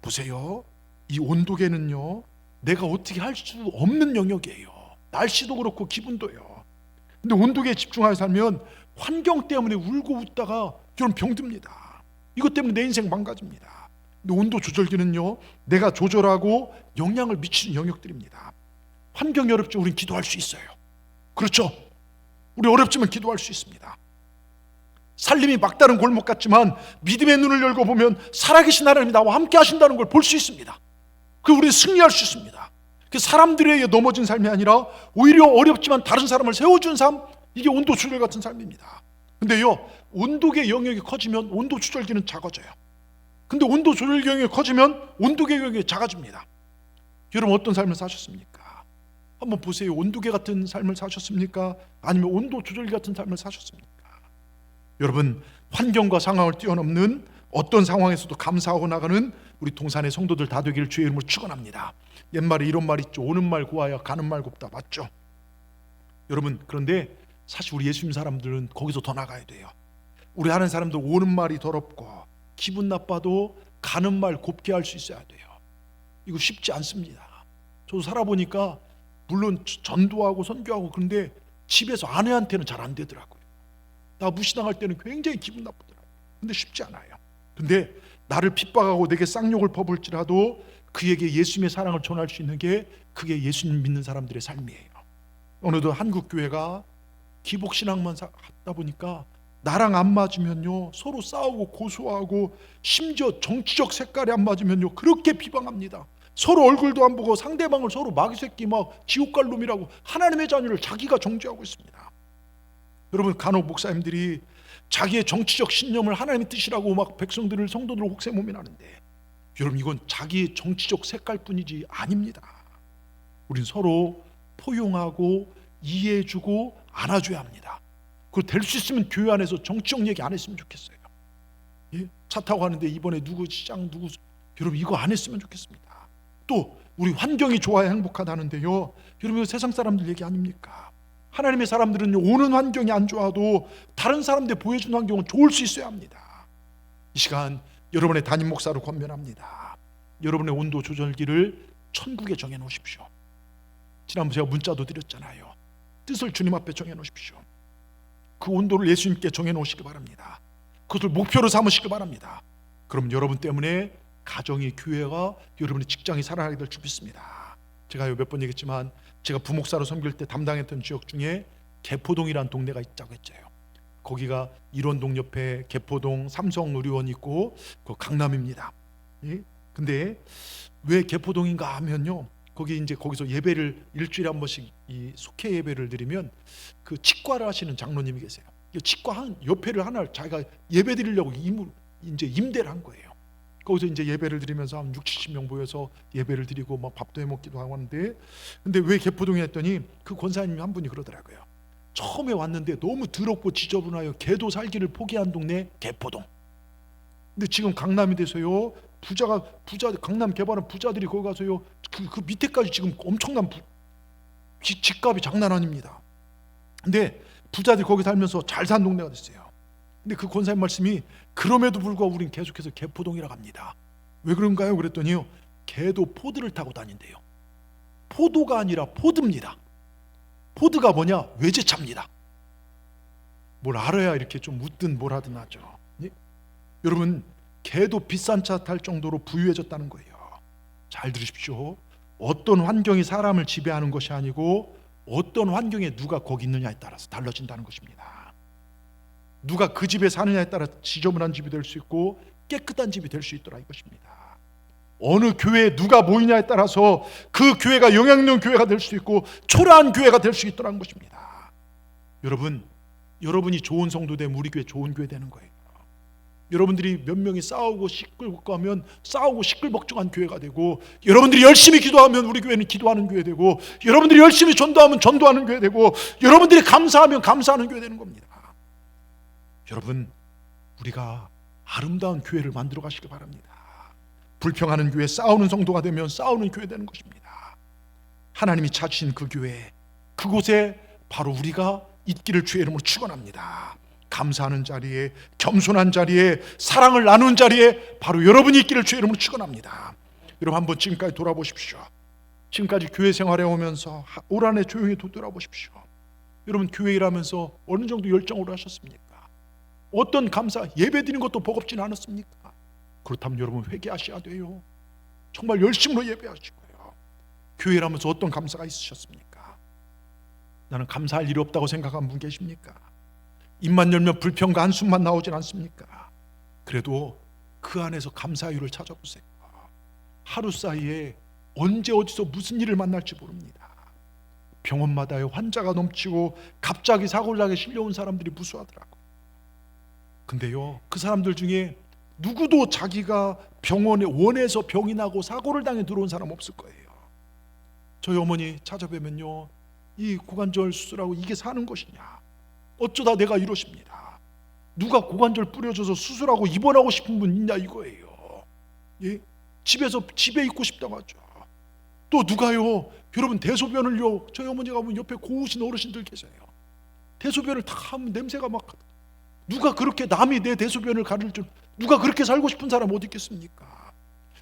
보세요. 이 온도계는요, 내가 어떻게 할 수 없는 영역이에요. 날씨도 그렇고 기분도요. 근데 온도계에 집중하여 살면 환경 때문에 울고 웃다가 여러분 병듭니다. 이것 때문에 내 인생 망가집니다. 근데 온도 조절기는요, 내가 조절하고 영향을 미치는 영역들입니다. 환경이 어렵죠? 우린 기도할 수 있어요. 그렇죠? 우리 어렵지만 기도할 수 있습니다. 살림이 막다른 골목 같지만 믿음의 눈을 열고 보면 살아계신 하나님이 나와 함께 하신다는 걸 볼 수 있습니다. 그 우리는 승리할 수 있습니다. 그 사람들에게 넘어진 삶이 아니라 오히려 어렵지만 다른 사람을 세워준 삶, 이게 온도 조절 같은 삶입니다. 근데요, 온도계 영역이 커지면 온도 조절기는 작아져요. 근데 온도 조절 영역이 커지면 온도계 영역이 작아집니다. 여러분 어떤 삶을 사셨습니까? 한번 보세요. 온도계 같은 삶을 사셨습니까? 아니면 온도 조절기 같은 삶을 사셨습니까? 여러분, 환경과 상황을 뛰어넘는 어떤 상황에서도 감사하고 나가는 우리 동산의 성도들 다 되기를 주의 이름으로 축원합니다. 옛말에 이런 말 있죠. 오는 말 고와야 가는 말 곱다. 맞죠? 여러분, 그런데 사실 우리 예수님 사람들은 거기서 더 나가야 돼요. 우리 하는 사람들 오는 말이 더럽고 기분 나빠도 가는 말 곱게 할 수 있어야 돼요. 이거 쉽지 않습니다. 저도 살아보니까 물론 전도하고 선교하고 그런데 집에서 아내한테는 잘 안 되더라고요. 나 무시당할 때는 굉장히 기분 나쁘더라고요. 근데 쉽지 않아요. 근데 나를 핍박하고 내게 쌍욕을 퍼부을지라도 그에게 예수님의 사랑을 전할 수 있는 게 그게 예수님 믿는 사람들의 삶이에요. 어느덧 한국 교회가 기복신앙만 하다 보니까 나랑 안 맞으면요 서로 싸우고 고소하고 심지어 정치적 색깔이 안 맞으면요 그렇게 비방합니다. 서로 얼굴도 안 보고 상대방을 서로 마귀새끼 막 지옥갈 놈이라고 하나님의 자녀를 자기가 정죄하고 있습니다. 여러분, 간혹 목사님들이 자기의 정치적 신념을 하나님의 뜻이라고 막 백성들을 성도들을 혹세무민하는데 여러분, 이건 자기의 정치적 색깔뿐이지 아닙니다. 우린 서로 포용하고 이해해주고 안아줘야 합니다. 그리고 될 수 있으면 교회 안에서 정치적 얘기 안 했으면 좋겠어요. 예? 차 타고 가는데 이번에 누구 시장 누구, 여러분 이거 안 했으면 좋겠습니다. 또 우리 환경이 좋아야 행복하다는데요, 여러분 이거 세상 사람들 얘기 아닙니까? 하나님의 사람들은 오는 환경이 안 좋아도 다른 사람들 보여주는 환경은 좋을 수 있어야 합니다. 이 시간 여러분의 담임 목사로 권면합니다. 여러분의 온도 조절기를 천국에 정해 놓으십시오. 지난번 제가 문자도 드렸잖아요. 뜻을 주님 앞에 정해 놓으십시오. 그 온도를 예수님께 정해 놓으시기 바랍니다. 그것을 목표로 삼으시기 바랍니다. 그럼 여러분 때문에 가정이, 교회가, 여러분의 직장이 살아나게 될 줄 믿습니다. 제가 몇 번 얘기했지만 제가 부목사로 섬길 때 담당했던 지역 중에 개포동이라는 동네가 있다고 했죠. 거기가 일원동 옆에 개포동 삼성의료원 있고 그 강남입니다. 예? 근데 왜 개포동인가 하면요, 거기 이제 거기서 예배를 일주일에 한 번씩 이 속회 예배를 드리면 그 치과를 하시는 장로님이 계세요. 치과 한 옆에를 하나 자기가 예배 드리려고 이제 임대를 한 거예요. 거기서 이제 예배를 드리면서 한 60-70명 모여서 예배를 드리고 막 밥도 해 먹기도 하고 하는데, 근데 왜 개포동에 했더니 그 권사님 한 분이 그러더라고요. 처음에 왔는데 너무 더럽고 지저분하여 개도 살기를 포기한 동네 개포동. 근데 지금 강남이 돼서요, 부자 강남 개발한 부자들이 거기 가서요 그 밑에까지 지금 엄청난 집값이 장난 아닙니다. 근데 부자들이 거기 살면서 잘 산 동네가 됐어요. 근데 그 권사님 말씀이 그럼에도 불구하고 우린 계속해서 개포동이라고 합니다. 왜 그런가요? 그랬더니요, 개도 포드를 타고 다닌대요. 포도가 아니라 포드입니다. 포드가 뭐냐? 외제차입니다. 뭘 알아야 이렇게 좀 웃든 뭘 하든 하죠. 예? 여러분, 개도 비싼 차 탈 정도로 부유해졌다는 거예요. 잘 들으십시오. 어떤 환경이 사람을 지배하는 것이 아니고 어떤 환경에 누가 거기 있느냐에 따라서 달라진다는 것입니다. 누가 그 집에 사느냐에 따라 지저분한 집이 될 수 있고 깨끗한 집이 될 수 있더라 이것입니다. 어느 교회에 누가 모이냐에 따라서 그 교회가 영향 있는 교회가 될 수 있고 초라한 교회가 될 수 있더라는 것입니다. 여러분이 좋은 성도 되면 우리 교회 좋은 교회 되는 거예요. 여러분들이 몇 명이 싸우고 시끌벅고 하면 싸우고 시끌벅적한 교회가 되고, 여러분들이 열심히 기도하면 우리 교회는 기도하는 교회 되고, 여러분들이 열심히 전도하면 전도하는 교회 되고, 여러분들이 감사하면 감사하는 교회 되는 겁니다. 여러분, 우리가 아름다운 교회를 만들어 가시기 바랍니다. 불평하는 교회, 싸우는 성도가 되면 싸우는 교회 되는 것입니다. 하나님이 찾으신 그 교회, 그곳에 바로 우리가 있기를 주의 이름으로 축원합니다. 감사하는 자리에, 겸손한 자리에, 사랑을 나누는 자리에 바로 여러분이 있기를 주의 이름으로 축원합니다. 여러분 한번 지금까지 돌아보십시오. 지금까지 교회 생활해 오면서 올 한해 조용히 돌아보십시오. 여러분 교회 일하면서 어느 정도 열정으로 하셨습니까? 어떤 감사, 예배 드리는 것도 버겁진 않았습니까? 그렇다면 여러분 회개하셔야 돼요. 정말 열심으로 예배하시고요. 교회 일하면서 어떤 감사가 있으셨습니까? 나는 감사할 일이 없다고 생각한 분 계십니까? 입만 열면 불평과 한숨만 나오진 않습니까? 그래도 그 안에서 감사의 이유를 찾아보세요. 하루 사이에 언제 어디서 무슨 일을 만날지 모릅니다. 병원마다의 환자가 넘치고 갑자기 사고를 나게 실려온 사람들이 무수하더라고요. 근데요, 그 사람들 중에 누구도 자기가 병원에 원해서 병이 나고 사고를 당해 들어온 사람 없을 거예요. 저희 어머니 찾아뵈면요, 이 고관절 수술하고 이게 사는 것이냐, 어쩌다 내가 이러십니다. 누가 고관절 뿌려줘서 수술하고 입원하고 싶은 분 있냐 이거예요. 예? 집에 있고 싶다고 하죠. 또 누가요, 여러분 대소변을요, 저희 어머니가 보면 옆에 고우신 어르신들 계세요. 대소변을 다 하면 냄새가 막, 누가 그렇게 남이 내 대소변을 가릴 줄, 누가 그렇게 살고 싶은 사람 어디 있겠습니까?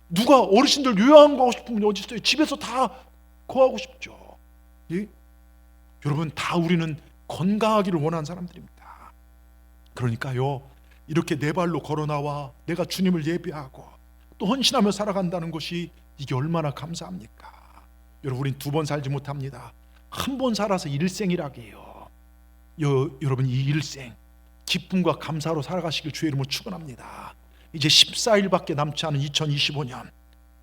누가 어르신들 요양 가고 싶은 분이 어디 있어요? 집에서 다 거하고 싶죠. 예? 여러분, 다 우리는 건강하기를 원하는 사람들입니다. 그러니까요, 이렇게 내 발로 걸어 나와 내가 주님을 예배하고 또 헌신하며 살아간다는 것이 이게 얼마나 감사합니까? 여러분, 우린 두 번 살지 못합니다. 한 번 살아서 일생이라고 해요. 여러분, 이 일생 기쁨과 감사로 살아가시길 주의 이름으로 축원합니다. 이제 14일밖에 남지 않은 2025년,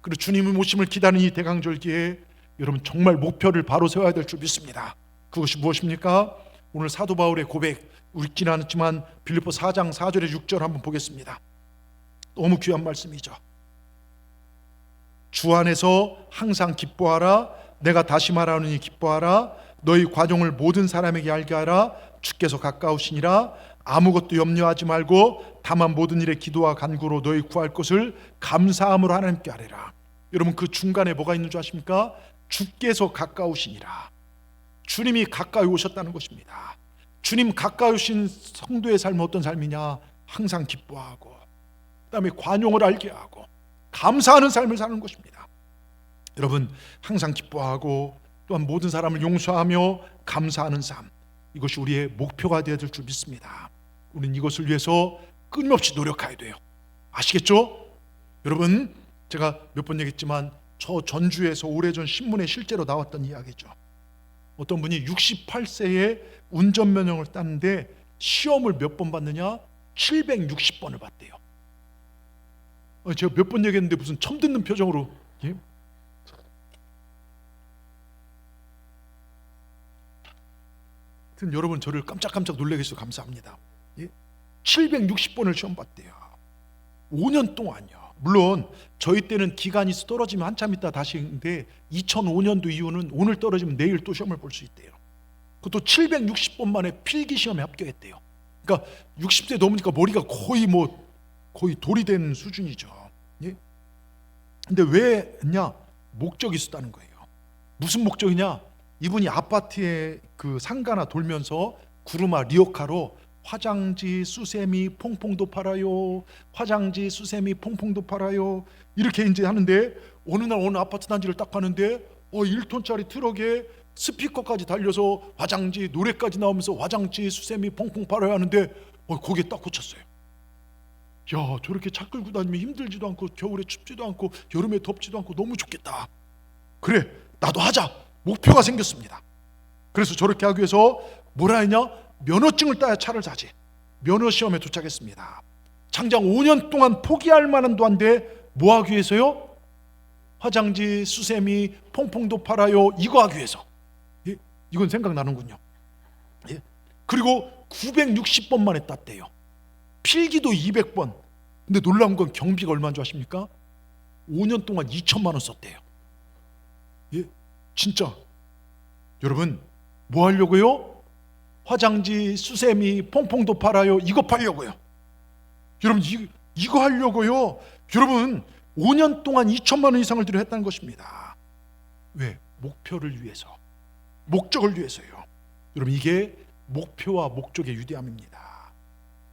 그리고 주님의 모심을 기다리는 이 대강절기에 여러분 정말 목표를 바로 세워야 될 줄 믿습니다. 그것이 무엇입니까? 오늘 사도 바울의 고백, 읽지는 않았지만 빌립보 4장 4절에 6절 한번 보겠습니다. 너무 귀한 말씀이죠. 주 안에서 항상 기뻐하라. 내가 다시 말하노니 기뻐하라. 너희 과종을 모든 사람에게 알게 하라. 주께서 가까우시니라. 아무것도 염려하지 말고 다만 모든 일에 기도와 간구로 너희 구할 것을 감사함으로 하나님께 아뢰라. 여러분, 그 중간에 뭐가 있는 줄 아십니까? 주께서 가까우시니라. 주님이 가까이 오셨다는 것입니다. 주님 가까이 오신 성도의 삶은 어떤 삶이냐? 항상 기뻐하고, 그 다음에 관용을 알게 하고 감사하는 삶을 사는 것입니다. 여러분, 항상 기뻐하고 또한 모든 사람을 용서하며 감사하는 삶, 이것이 우리의 목표가 되어야 될 줄 믿습니다. 우리는 이것을 위해서 끊임없이 노력해야 돼요. 아시겠죠? 여러분, 제가 몇 번 얘기했지만 저 전주에서 오래전 신문에 실제로 나왔던 이야기죠. 어떤 분이 68세에 운전면허를 땄는데 시험을 몇 번 봤느냐? 760번을 봤대요. 제가 몇 번 얘기했는데 무슨 처음 듣는 표정으로, 예? 하여튼 여러분, 저를 깜짝깜짝 놀라게 해주셔서 감사합니다. 예? 760번을 시험 봤대요. 5년 동안요. 물론 저희 때는 기간이 떨어지면 한참 있다 다시 했는데 2005년도 이후는 오늘 떨어지면 내일 또 시험을 볼 수 있대요. 그것도 760번 만에 필기 시험에 합격했대요. 그러니까 60세 넘으니까 머리가 거의 돌이 된 수준이죠. 예? 근데 왜 했냐? 목적이 있었다는 거예요. 무슨 목적이냐? 이분이 아파트에 그 상가나 돌면서 구루마 리어카로 화장지 수세미 퐁퐁도 팔아요, 화장지 수세미 퐁퐁도 팔아요, 이렇게 이제 하는데 어느 날 어느 아파트 단지를 딱 가는데 1톤짜리 트럭에 스피커까지 달려서 화장지 노래까지 나오면서 화장지 수세미 퐁퐁 팔아야 하는데 거기에 딱 꽂혔어요. 야, 저렇게 차 끌고 다니면 힘들지도 않고 겨울에 춥지도 않고 여름에 덥지도 않고 너무 좋겠다. 그래, 나도 하자. 목표가 생겼습니다. 그래서 저렇게 하기 위해서 뭐라 했냐? 면허증을 따야 차를 사지. 면허 시험에 도착했습니다. 장장 5년 동안 포기할 만한도 한데 뭐 하기 위해서요? 화장지 수세미 퐁퐁도 팔아요, 이거 하기 위해서. 예? 이건 생각나는군요. 예? 그리고 960번 만에 땄대요. 필기도 200번. 근데 놀라운 건 경비가 얼마인 줄 아십니까? 5년 동안 2천만 원 썼대요. 예? 진짜 여러분, 뭐 하려고요? 화장지 수세미 퐁퐁도 팔아요, 이거 팔려고요. 여러분, 이거 하려고요. 여러분, 5년 동안 2천만 원 이상을 들여 했다는 것입니다. 왜? 목표를 위해서, 목적을 위해서요. 여러분, 이게 목표와 목적의 위대함입니다.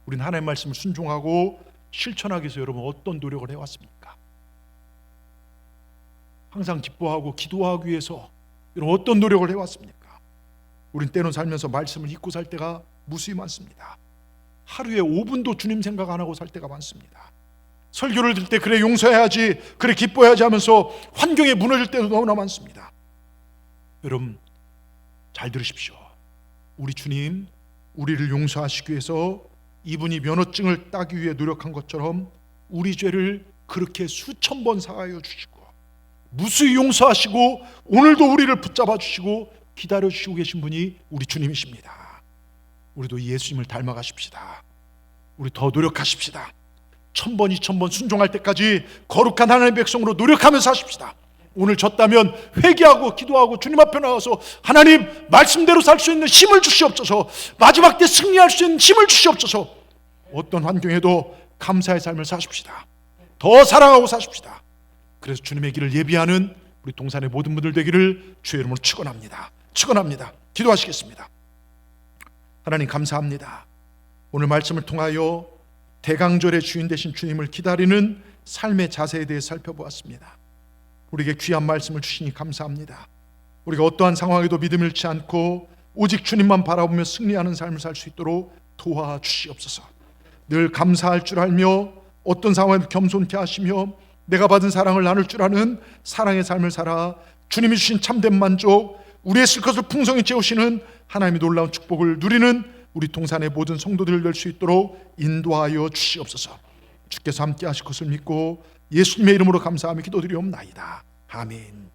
우리는 하나님의 말씀을 순종하고 실천하기 위해서 여러분 어떤 노력을 해왔습니까? 항상 기뻐하고 기도하기 위해서 여러분 어떤 노력을 해왔습니까? 우린 때론 살면서 말씀을 잊고 살 때가 무수히 많습니다. 하루에 5분도 주님 생각 안 하고 살 때가 많습니다. 설교를 들을 때 그래 용서해야지, 그래 기뻐해야지 하면서 환경에 무너질 때도 너무나 많습니다. 여러분 잘 들으십시오. 우리 주님, 우리를 용서하시기 위해서 이분이 면허증을 따기 위해 노력한 것처럼 우리 죄를 그렇게 수천 번 사하여 주시고 무수히 용서하시고 오늘도 우리를 붙잡아 주시고 기다려 주시고 계신 분이 우리 주님이십니다. 우리도 예수님을 닮아가십시다. 우리 더 노력하십시다. 1000번 2000번 순종할 때까지 거룩한 하나님의 백성으로 노력하면서 하십시다. 오늘 졌다면 회개하고 기도하고 주님 앞에 나와서 하나님 말씀대로 살 수 있는 힘을 주시옵소서. 마지막 때 승리할 수 있는 힘을 주시옵소서. 어떤 환경에도 감사의 삶을 사십시다. 더 사랑하고 사십시다. 그래서 주님의 길을 예비하는 우리 동산의 모든 분들 되기를 주의 이름으로 축원합니다. 축원합니다. 기도하시겠습니다. 하나님 감사합니다. 오늘 말씀을 통하여 대강절의 주인 되신 주님을 기다리는 삶의 자세에 대해 살펴보았습니다. 우리에게 귀한 말씀을 주시니 감사합니다. 우리가 어떠한 상황에도 믿음을 잃지 않고 오직 주님만 바라보며 승리하는 삶을 살 수 있도록 도와주시옵소서. 늘 감사할 줄 알며 어떤 상황에도 겸손케 하시며 내가 받은 사랑을 나눌 줄 아는 사랑의 삶을 살아 주님이 주신 참된 만족, 우리의 쓸 것을 풍성히 채우시는 하나님의 놀라운 축복을 누리는 우리 동산의 모든 성도들 될 수 있도록 인도하여 주시옵소서. 주께서 함께 하실 것을 믿고 예수님의 이름으로 감사하며 기도드리옵나이다. 아멘.